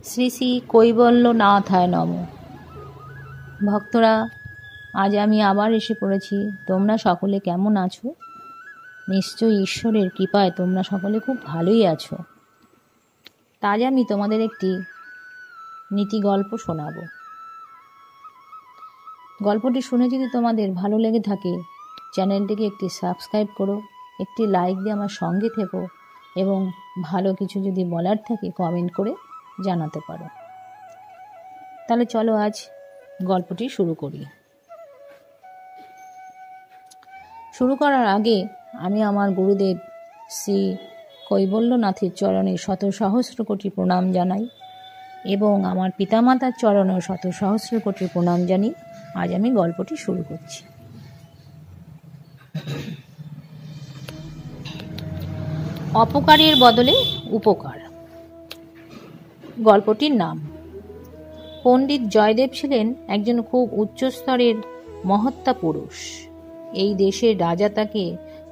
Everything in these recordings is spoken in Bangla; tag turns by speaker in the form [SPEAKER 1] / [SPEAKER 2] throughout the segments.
[SPEAKER 1] শ্রী শ্রী কৈবল্যনাথায় নম। ভক্তরা, আজ আমি আবার এসে পড়েছি। তোমরা সকলে কেমন আছো? নিশ্চয়ই ঈশ্বরের কৃপায় তোমরা সকলে খুব ভালোই আছো। আজ আমি তোমাদের একটি নীতি গল্প শোনাব। গল্পটি শুনে যদি তোমাদের ভালো লেগে থাকে, চ্যানেলটিকে একটি সাবস্ক্রাইব করো, একটি লাইক দিয়ে আমার সঙ্গে থেকো এবং ভালো কিছু যদি বলার থাকে কমেন্ট করে জানাতে পারো। তাহলে চলো আজ গল্পটি শুরু করি। শুরু করার আগে আমি আমার গুরুদেব শ্রী কৈবল্যনাথের চরণে শত সহস্র কোটি প্রণাম জানাই এবং আমার পিতামাতার চরণেও শত সহস্র কোটি প্রণাম জানি। আজ আমি গল্পটি শুরু করছি। অপকারের বদলে উপকার। গল্পটির নাম। পণ্ডিত জয়দেব ছিলেন একজন খুব উচ্চ স্তরের মহাত্মা পুরুষ। এই দেশের রাজা তাকে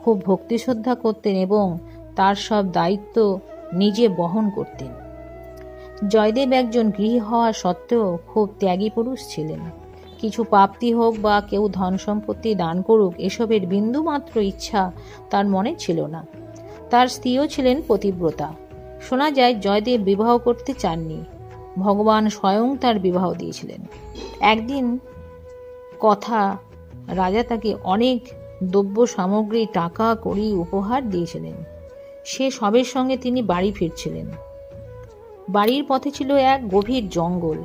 [SPEAKER 1] খুব ভক্তি শ্রদ্ধা করতেন এবং তার সব দায়িত্ব নিজে বহন করতেন। জয়দেব একজন গৃহী হওয়া সত্ত্বেও খুব ত্যাগী পুরুষ ছিলেন। কিছু প্রাপ্তি হোক বা কেউ ধন সম্পত্তি দান করুক, এসবের বিন্দু মাত্র ইচ্ছা তার মনে ছিল না। তার স্ত্রীও ছিলেন পতিব্রতা। শোনা যায় জয়দেব বিবাহ করতে চাননি, ভগবান স্বয়ং তার বিবাহ দিয়েছিলেন। একদিন কথা, রাজা তাকে অনেক দ্রব্য সামগ্রী, টাকা কড়ি উপহার দিয়েছিলেন। সে সবের সঙ্গে তিনি বাড়ি ফিরছিলেন। বাড়ির পথে ছিল এক গভীর জঙ্গল।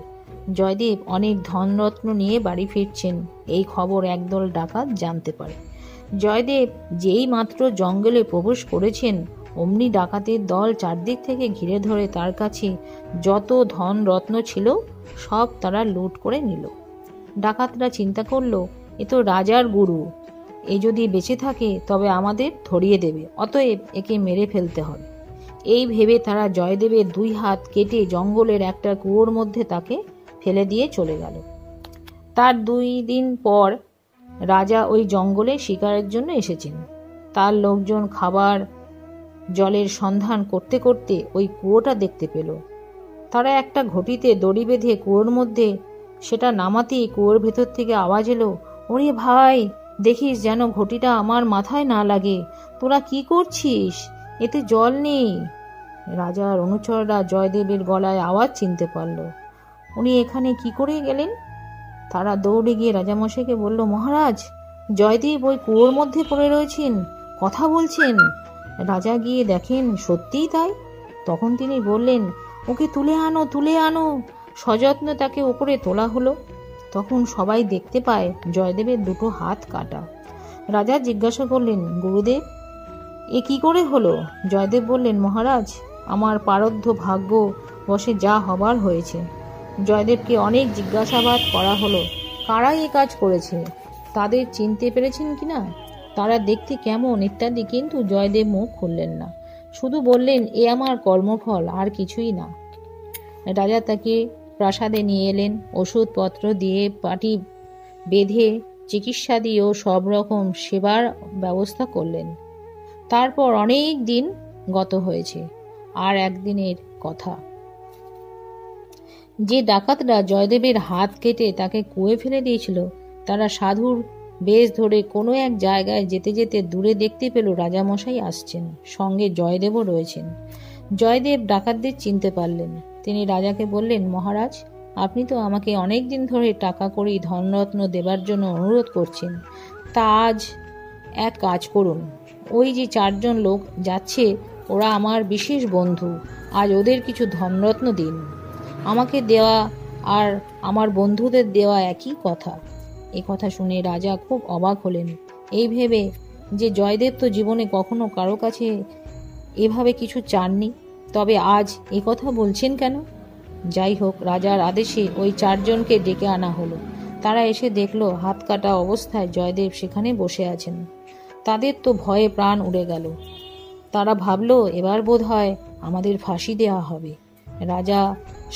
[SPEAKER 1] জয়দেব অনেক ধনরত্ন নিয়ে বাড়ি ফিরছেন, এই খবর একদল ডাকাত জানতে পারে। জয়দেব যেই মাত্র জঙ্গলে প্রবেশ করেছেন, অমনি ডাকাতের দল চারদিক থেকে ঘিরে ধরে তার কাছে যত ধন রত্ন ছিল সব তারা লুট করে নিল। ডাকাতরা চিন্তা করল, এ তো রাজার গুরু, এ যদি বেঁচে থাকে তবে আমাদের ধরিয়ে দেবে, অতএব একে মেরে ফেলতে হবে। এই ভেবে তারা জয়দেবের 2 হাত কেটে জঙ্গলের একটা কুয়োর মধ্যে তাকে ফেলে দিয়ে চলে গেল। তার 2 দিন পর রাজা ওই জঙ্গলে শিকারের জন্য এসেছেন। তার লোকজন খাবার জলের সন্ধান করতে করতে ওই কুয়োটা দেখতে পেল। তারা একটা ঘটিতে দড়ি বেঁধে কুয়োর মধ্যে সেটা নামাতেই কুয়োর ভেতর থেকে আওয়াজ এলো, ওরে ভাই, দেখিস যেন ঘটিটা আমার মাথায় না লাগে, তোরা কি করছিস? এতে জল নেই। রাজার অনুচররা জয়দেবের গলায় আওয়াজ চিনতে পারল। উনি এখানে কি করে গেলেন? তারা দৌড়ে গিয়ে রাজামশাইকে বলল, মহারাজ, জয়দেব ওই কুয়োর মধ্যে পড়ে রয়েছেন, কথা বলছেন। রাজা গিয়ে দেখেন সত্যিই তাই। তখন তিনি বললেন, ওকে তুলে আনো, তুলে আনো। সযত্নে তাকে উপরে তোলা হলো। তখন সবাই দেখতে পায় জয়দেবের 2 হাত কাটা। রাজা জিজ্ঞাসা করলেন, গুরুদেব, এ কি করে হলো? জয়দেব বললেন, মহারাজ, আমার পারদ্ধ ভাগ্য বশে যা হবার হয়েছে। জয়দেবকে অনেক জিজ্ঞাসাবাদ করা হলো, কারাই এ কাজ করেছে, তাদের চিনতে পেরেছেন কিনা, তারা দেখতে কেমন ইত্যাদি, কিন্তু জয়দেব মুখ খুললেন না, শুধু বললেন, এ আমার কর্মফল, আর কিছুই না। রাজা তাকে প্রাসাদে নিয়ে এলেন, ওষুধপত্র দিয়ে পাটি বেঁধে চিকিৎসা দিয়েও সব রকম সেবার ব্যবস্থা করলেন। তারপর অনেক দিন গত হয়েছে। আর একদিনের কথা, যে ডাকাতরা জয়দেবের হাত কেটে তাকে কুয়োয় ফেলে দিয়েছিল, তারা সাধুর বেশ ধরে কোনো এক জায়গায় যেতে যেতে দূরে দেখতে পেল রাজামশাই আসছেন, সঙ্গে জয়দেবও রয়েছেন। জয়দেব ডাকাতদের চিনতে পারলেন। তিনি রাজাকে বললেন, মহারাজ, আপনি তো আমাকে অনেক দিন ধরে টাকা কড়ি ধনরত্ন দেবার জন্য অনুরোধ করছেন, তা আজ এক কাজ করুন। ওই যে 4 জন লোক যাচ্ছে, ওরা আমার বিশেষ বন্ধু, আজ ওদের কিছু ধনরত্ন দিন। আমাকে দেওয়া আর আমার বন্ধুদের দেওয়া একই কথা। এই কথা শুনে রাজা খুব অবাক হলেন, এই ভেবে যে জয়দেব তো জীবনে কখনো কারো কাছে এভাবে কিছু চাননি, তবে আজ এই কথা বলছেন কেন? যাই হোক, রাজার আদেশে ওই 4 জনকে ডেকে আনা হলো। তারা এসে দেখলো হাত কাটা অবস্থায় জয়দেব সেখানে বসে আছেন। তাদের তো ভয়ে প্রাণ উড়ে গেল। তারা ভাবলো, এবার বোধ হয় আমাদের ফাঁসি দেওয়া হবে। রাজা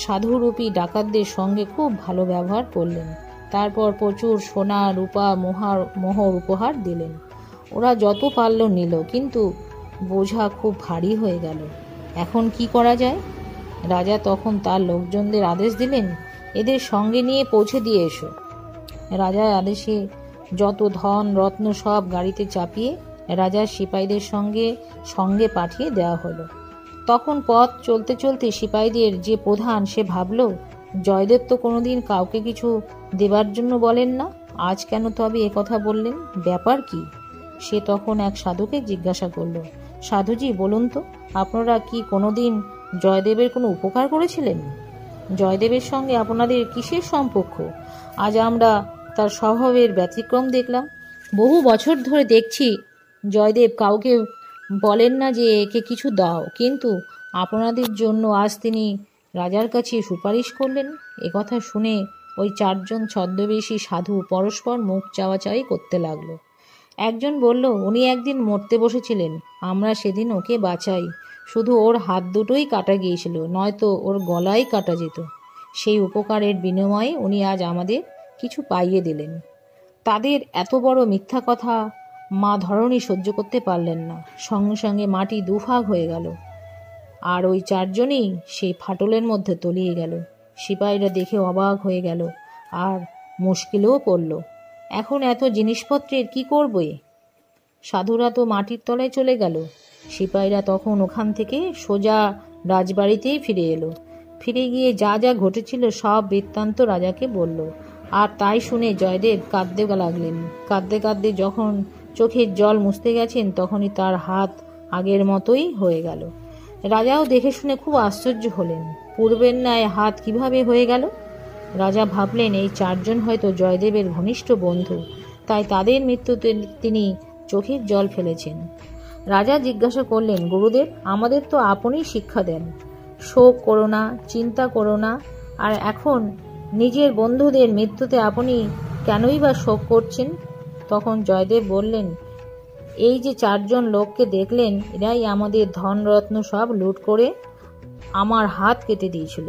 [SPEAKER 1] সাধুরূপী ডাকাতদের সঙ্গে খুব ভালো ব্যবহার করলেন। তারপর প্রচুর সোনা রূপা মোহর উপহার দিলেন। ওরা যত পারল নিল, কিন্তু বোঝা খুব ভারী হয়ে গেল। এখন কি করা যায়? রাজা তখন তার লোকজনদের আদেশ দিলেন, এদের সঙ্গে নিয়ে পৌঁছে দিয়ে এসো। রাজার আদেশে যত ধন রত্ন সব গাড়িতে চাপিয়ে রাজার সিপাহীদের সঙ্গে পাঠিয়ে দেওয়া হলো। তখন পথ চলতে চলতে সিপাহীদের যে প্রধান, সে ভাবল, জয়দেব তো কোনোদিন কাউকে কিছু দেবার জন্য বলেন না, আজ কেন তবে কথা বললেন, ব্যাপার কি? সে তখন এক সাধুকে জিজ্ঞাসা করল, সাধুজি বলুন তো, আপনারা কি কোনোদিন জয়দেবের কোনো উপকার করেছিলেন? জয়দেবের সঙ্গে আপনাদের কিসের সম্পর্ক? আজ আমরা তার স্বভাবের ব্যতিক্রম দেখলাম। বহু বছর ধরে দেখছি জয়দেব কাউকে বলেন না যে একে কিছু দাও, কিন্তু আপনাদের জন্য আজ তিনি রাজার কাছে সুপারিশ করলেন। একথা শুনে ওই চারজন ছদ্মবেশী সাধু পরস্পর মুখ চাওয়াচাওয়ি করতে লাগলো। একজন বলল, উনি একদিন মরতে বসেছিলেন, আমরা সেদিন ওকে বাঁচাই, শুধু ওর হাত দুটোই কাটা গিয়েছিল, নয়তো ওর গলায় কাটা যেত। সেই উপকারের বিনিময়ে উনি আজ আমাদের কিছু পাইয়ে দিলেন। তাদের এত বড় মিথ্যা কথা মা ধরণী সহ্য করতে পারলেন না। সঙ্গে সঙ্গে মাটি দুভাগ হয়ে গেল, আর ওই চারজনই সেই ফাটলের মধ্যে তলিয়ে গেল। সিপাহীরা দেখে অবাক হয়ে গেল, আর মুশকিলেও পড়ল, এখন এত জিনিসপত্রের কি করবে? সাধুরা তো মাটির তলায় চলে গেল। সিপাহীরা তখন ওখান থেকে সোজা রাজবাড়িতেই ফিরে এলো। ফিরে গিয়ে যা যা ঘটেছিল সব বৃত্তান্ত রাজাকে বলল। আর তাই শুনে জয়দেব কাঁদতে লাগলেন। কাঁদতে কাঁদতে যখন চোখের জল মুছতে গেছেন, তখনই তার হাত আগের মতোই হয়ে গেল। রাজাও দেখে শুনে খুব আশ্চর্য হলেন, পূর্বের ন্যায় হাত কিভাবে হয়ে গেল? রাজা ভাবলেন, এই চারজন হয়তো জয়দেবের ঘনিষ্ঠ বন্ধু, তাই তাদের মৃত্যুতে তিনি চোখের জল ফেলেছেন। রাজা জিজ্ঞাসা করলেন, গুরুদেব, আমাদের তো আপনিই শিক্ষা দেন, শোক করো না, চিন্তা করো না, আর এখন নিজের বন্ধুদের মৃত্যুতে আপনি কেনই বা শোক করছেন? তখন জয়দেব বললেন, এই যে চারজন লোককে দেখলেন, এরাই আমাদের ধনরত্ন সব লুট করে আমার হাত কেটে দিয়েছিল।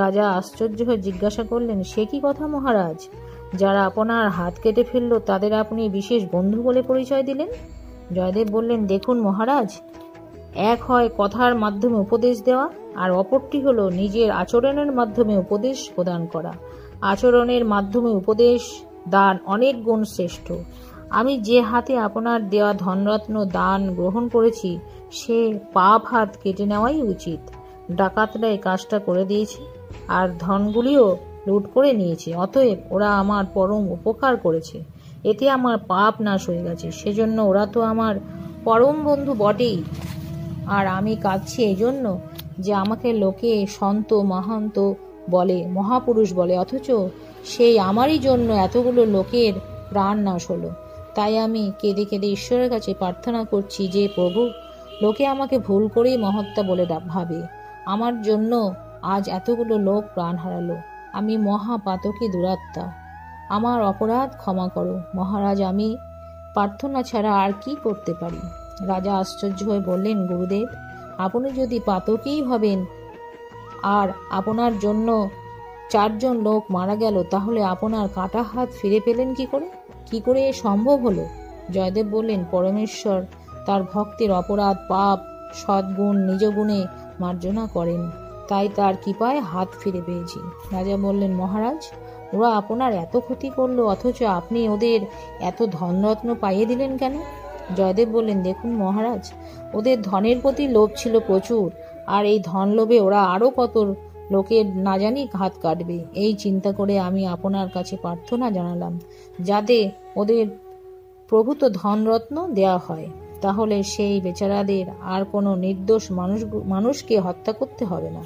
[SPEAKER 1] রাজা আশ্চর্য হয়ে জিজ্ঞাসা করলেন, সে কি কথা মহারাজ? যারা আপনার হাত কেটে ফেলল তাদের আপনি বিশেষ বন্ধু বলে পরিচয় দিলেন? জয়দেব বললেন, দেখুন মহারাজ, এক হয় কথার মাধ্যমে উপদেশ দেওয়া, আর অপরটি হলো নিজের আচরণের মাধ্যমে উপদেশ প্রদান করা। আচরণের মাধ্যমে উপদেশ দান অনেক গুণ শ্রেষ্ঠ। আমি যে হাতে আপনার দেওয়া ধনরত্ন দান গ্রহণ করেছি, সে পাপ হাত কেটে নেওয়াই উচিত। ডাকাতরা এই কাজটা করে দিয়েছে, আর ধনগুলিও লুট করে নিয়েছে, অতএব ওরা আমার পরম উপকার করেছে, এতে আমার পাপ নাশ হয়ে গেছে, সেজন্য ওরা তো আমার পরম বন্ধু বটেই। আর আমি কাঁদছি এই জন্য যে আমাকে লোকে সন্ত মহান্ত বলে, মহাপুরুষ বলে, অথচ সেই আমারই জন্য এতগুলো লোকের প্রাণ নাশ হলো। তাই আমি কেঁদে কেঁদে ঈশ্বরের কাছে প্রার্থনা করছি যে, প্রভু, লোকে আমাকে ভুল করেই মহাত্মা বলে ভাবে, আমার জন্য আজ এতগুলো লোক প্রাণ হারালো। আমি মহাপাতকী দুরাত্মা, আমার অপরাধ ক্ষমা করো মহারাজ, আমি প্রার্থনা ছাড়া আর কি করতে পারি? রাজা আশ্চর্য হয়ে বললেন, গুরুদেব, আপনি যদি পাতকই হবেন আর আপনার জন্য চারজন লোক মারা গেল, তাহলে আপনার কাটা হাত ফিরে পেলেন কি করে এ সম্ভব হলো? জয়দেব বললেন, পরমেশ্বর তার ভক্তের অপরাধ পাপ সদ্গুণ নিজ গুণে মার্জনা করেন, তাই তার কৃপায় হাত ফিরে পেয়েছি। রাজা বললেন, মহারাজ, ওরা আপনার এত ক্ষতি করলো, অথচ আপনি ওদের এত ধনরত্ন পাইয়ে দিলেন কেন? জয়দেব বললেন, দেখুন মহারাজ, ওদের ধনের প্রতি লোভ ছিল প্রচুর, আর এই ধন লোভে ওরা আরো কত লোকের না জানি হাত কাটবে। এই চিন্তা করে আমি আপনার কাছে প্রার্থনা জানালাম, যাতে ওদের প্রভূত ধনরত্ন দেয়া হয়, তাহলে সেই বেচারাদের আর কোনো নির্দোষ মানুষকে হত্যা করতে হবে না।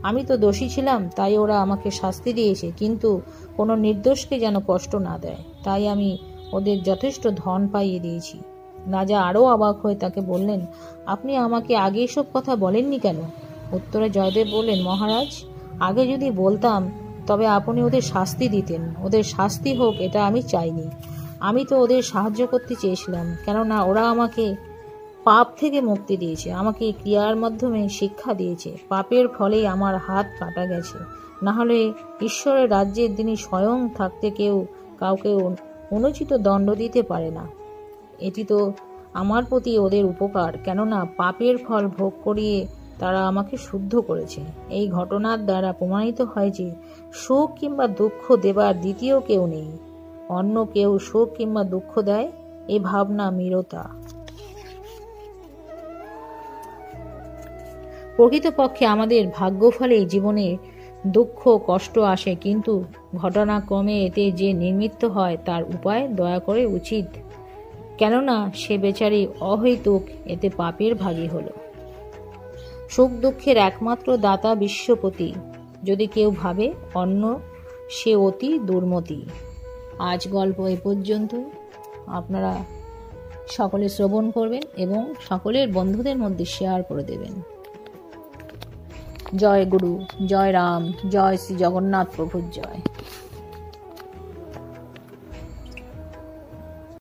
[SPEAKER 1] আমি তো দোষী ছিলাম, তাই ওরা আমাকে শাস্তি দিয়েছে, কিন্তু কোনো নির্দোষকে যেন কষ্ট না দেয়, তাই আমি ওদের যথেষ্ট ধন পাইয়ে দিয়েছি। রাজা আরও অবাক হয়ে তাকে বললেন, আপনি আমাকে আগে এসব কথা বলেননি কেন? উত্তরে জয়দেব বললেন, মহারাজ, আগে যদি বলতাম তবে আপনি ওদের শাস্তি দিতেন। ওদের শাস্তি হোক এটা আমি চাইনি, আমি তো ওদের সাহায্য করতে চেয়েছিলাম, কেননা ওরা আমাকে পাপ থেকে মুক্তি দিয়েছে, আমাকে ক্রিয়ার মাধ্যমে শিক্ষা দিয়েছে। পাপের ফলেই আমার হাত কাটা গেছে, না হলে ঈশ্বরের রাজ্যে তিনি স্বয়ং থাকতে কেউ কাউকে অনুচিত দণ্ড দিতে পারে না। এটি তো আমার প্রতি ওদের উপকার, কেননা পাপের ফল ভোগ করিয়ে তারা আমাকে শুদ্ধ করেছে। এই ঘটনার দ্বারা প্রমাণিত হয় যে সুখ কিংবা দুঃখ দেবার দ্বিতীয় কেউ নেই। অন্য কেউ সুখ কিংবা দুঃখ দেয়, এ ভাবনা মীরতা। প্রকৃতপক্ষে আমাদের ভাগ্যফলে জীবনে দুঃখ কষ্ট আসে, কিন্তু ঘটনাক্রমে এতে যে নিমিত্ত হয় তার উপায় দয়া করে উচিত, কেননা সে বেচারি অহৈতুক এতে পাপের ভাগী হল। সুখ দুঃখের একমাত্র দাতা বিশ্বপতি। যদি কেউ ভাবে অন্য, সে অতি দুর্মতি। আজ গল্প এ পর্যন্ত। আপনারা সকলে শ্রবণ করবেন এবং সকলের বন্ধুদের মধ্যে শেয়ার করে দেবেন। জয় গুরু, জয় রাম, জয় শ্রী জগন্নাথ প্রভুর জয়।